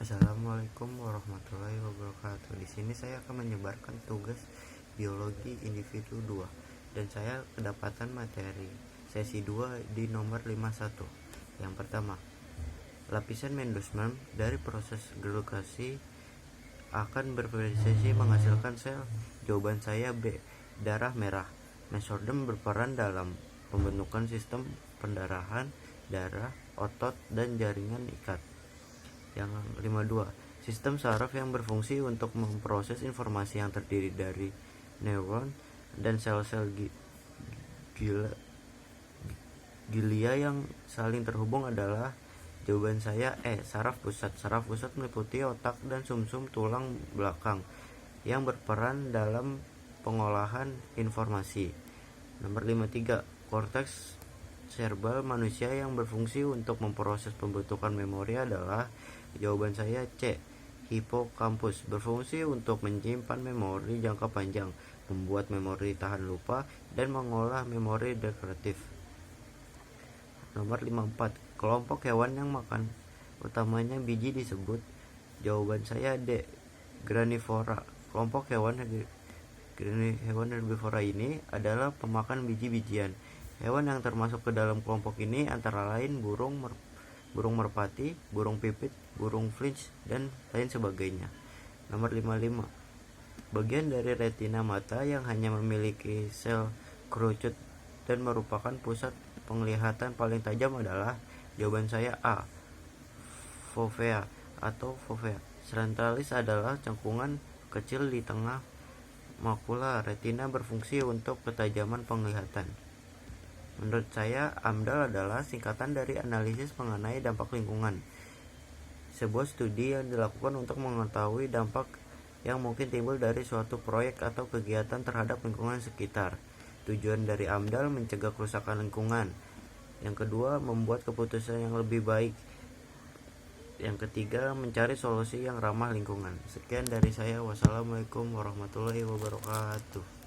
Assalamualaikum warahmatullahi wabarakatuh. Di sini saya akan menyebarkan tugas biologi individu 2 dan saya kedapatan materi sesi 2 di nomor 51. Yang pertama, lapisan endosperm dari proses glukosi akan berproses menghasilkan sel. Jawaban saya B, darah merah. Mesoderm berperan dalam pembentukan sistem pendarahan, darah, otot, dan jaringan ikat. Yang 52, sistem saraf yang berfungsi untuk memproses informasi yang terdiri dari neuron dan sel-sel glia yang saling terhubung adalah. Jawaban saya E, saraf pusat. Saraf pusat meliputi otak dan sumsum tulang belakang yang berperan dalam pengolahan informasi. Nomor 53, korteks serebral manusia yang berfungsi untuk memproses pembentukan memori adalah. Jawaban saya C, hipokampus, berfungsi untuk menyimpan memori jangka panjang, membuat memori tahan lupa, dan mengolah memori deklaratif. Nomor 54, kelompok hewan yang makan utamanya biji disebut. Jawaban saya D, granivora. Kelompok hewan herbivora ini adalah pemakan biji-bijian. Hewan yang termasuk ke dalam kelompok ini antara lain burung merpati, burung pipit, burung finch, dan lain sebagainya. Nomor 55, bagian dari retina mata yang hanya memiliki sel kerucut dan merupakan pusat penglihatan paling tajam adalah. Jawaban saya A, fovea atau fovea. Centralis adalah cengkungan kecil di tengah makula. Retina berfungsi untuk ketajaman penglihatan. Menurut saya, AMDAL adalah singkatan dari analisis mengenai dampak lingkungan, sebuah studi yang dilakukan untuk mengetahui dampak yang mungkin timbul dari suatu proyek atau kegiatan terhadap lingkungan sekitar. Tujuan dari AMDAL mencegah kerusakan lingkungan. Yang kedua, membuat keputusan yang lebih baik. Yang ketiga, mencari solusi yang ramah lingkungan. Sekian dari saya. Wassalamualaikum warahmatullahi wabarakatuh.